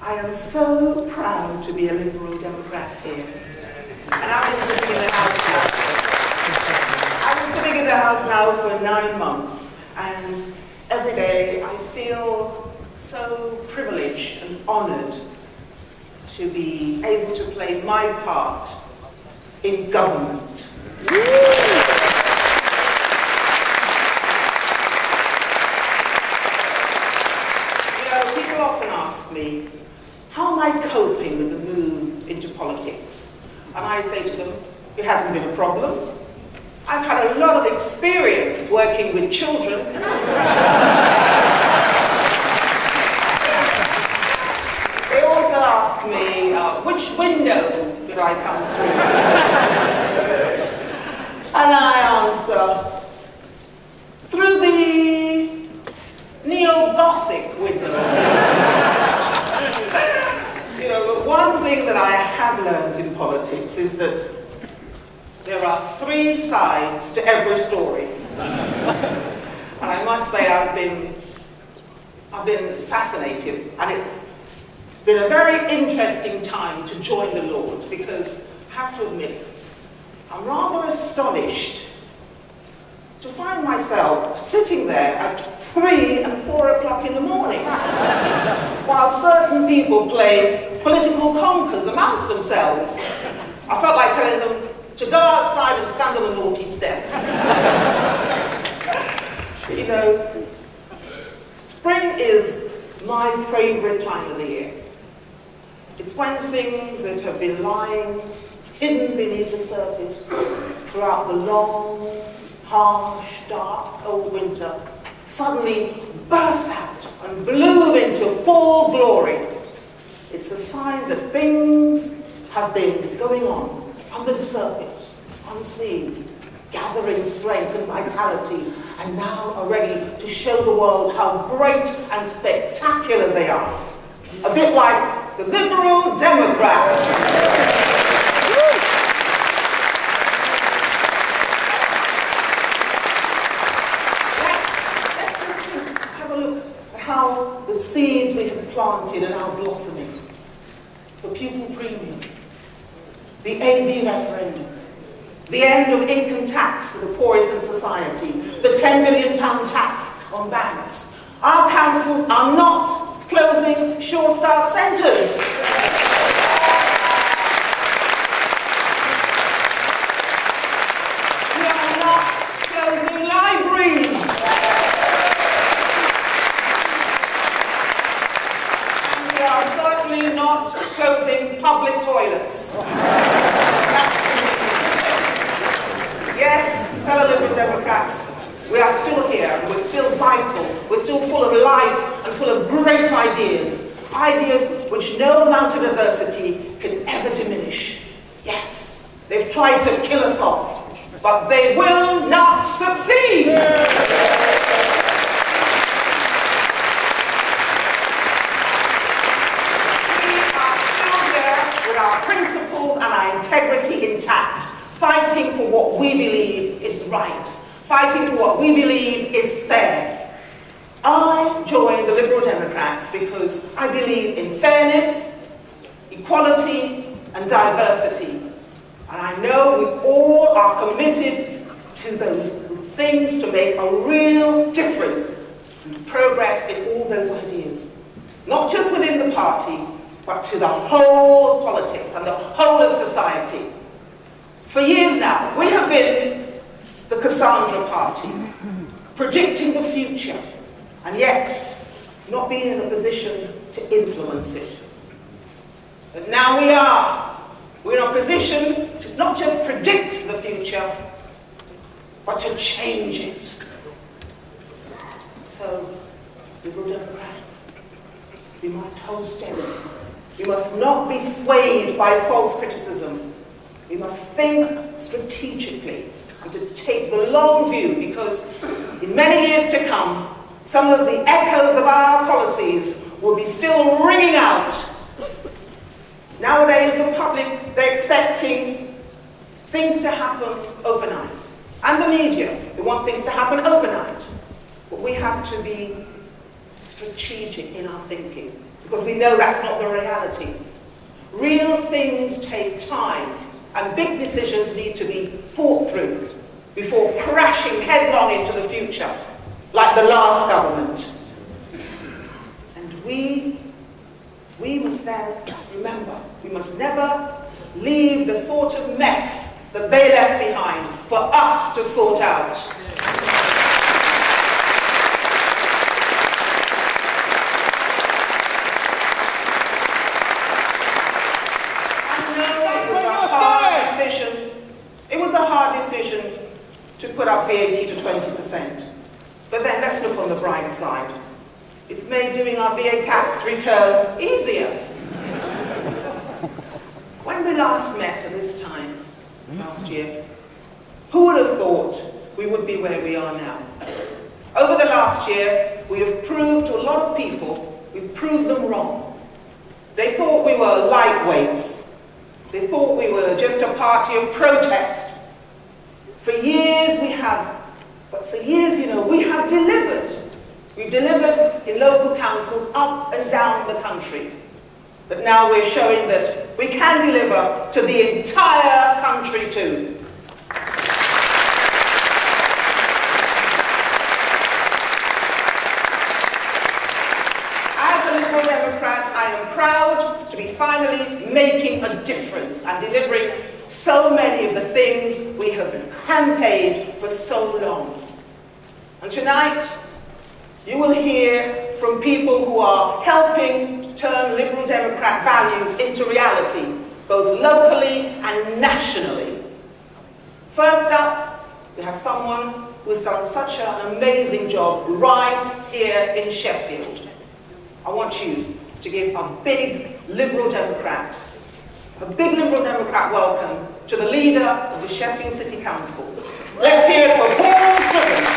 I am so proud to be a Liberal Democrat here. And I've been sitting in the House now. I've been sitting in the House now for 9 months, and every day I feel so privileged and honoured to be able to play my part in government. People often ask me, how am I coping with the move into politics? And I say to them, it hasn't been a problem. I've had a lot of experience working with children. They also ask me, which window did I come through? And I answer, through the neo-Gothic window. But one thing that I have learned in politics is that there are 3 sides to every story. And I must say I've been fascinated, and it's been a very interesting time to join the Lords, because I have to admit, I'm rather astonished to find myself sitting there at 3 and 4 o'clock in the morning, while certain people play political conkers amongst themselves. I felt like telling them to go outside and stand on a naughty step. Spring is my favourite time of the year. It's when things that have been lying hidden beneath the surface throughout the long, harsh, dark, cold winter suddenly burst out and bloom into full glory. It's a sign that things have been going on under the surface, unseen, gathering strength and vitality, and now are ready to show the world how great and spectacular they are. A bit like the Liberal Democrats. How the seeds we have planted are now blossoming. The pupil premium, the AV referendum, the end of income tax for the poorest in society, the £10 million tax on banks. Our councils are not closing Sure Start centres. We are not closing libraries. Certainly not closing public toilets. Yes, fellow Liberal Democrats, we are still here, and we're still vital, we're still full of life and full of great ideas. Ideas which no amount of adversity can ever diminish. Yes, they've tried to kill us off, but they will not succeed! Our principles and our integrity intact, fighting for what we believe is right, fighting for what we believe is fair. I joined the Liberal Democrats because I believe in fairness, equality, and diversity. And I know we all are committed to those things to make a real difference and progress in all those ideas. Not just within the party, but to the whole of politics and the whole of society. For years now, we have been the Cassandra Party, predicting the future, and yet not being in a position to influence it. But now we're in a position to not just predict the future, but to change it. So, Liberal Democrats, we must hold steady. We must not be swayed by false criticism. We must think strategically and to take the long view, because in many years to come, some of the echoes of our policies will be still ringing out. Nowadays, the public, they're expecting things to happen overnight. And the media, they want things to happen overnight. But we have to be strategic in our thinking. because we know that's not the reality. Real things take time, and big decisions need to be thought through before crashing headlong into the future, like the last government. And we must then remember, we must never leave the sort of mess that they left behind for us to sort out. It was a hard decision to put up VAT to 20%. But then let's look on the bright side. It's made doing our VAT tax returns easier. When we last met at this time, last year, who would have thought we would be where we are now? Over the last year, we have proved to a lot of people, we've proved them wrong. They thought we were lightweights. They thought we were just a party of protest. For years we have delivered. We've delivered in local councils up and down the country. But now we're showing that we can deliver to the entire country too. As a Liberal Democrat, I am proud to be finally making a difference and delivering so many of the things we have campaigned for so long. And tonight, you will hear from people who are helping to turn Liberal Democrat values into reality, both locally and nationally. First up, we have someone who has done such an amazing job right here in Sheffield. I want you to give a big Liberal Democrat welcome to the leader of the Sheffield City Council. Let's hear it for Paul Sullivan.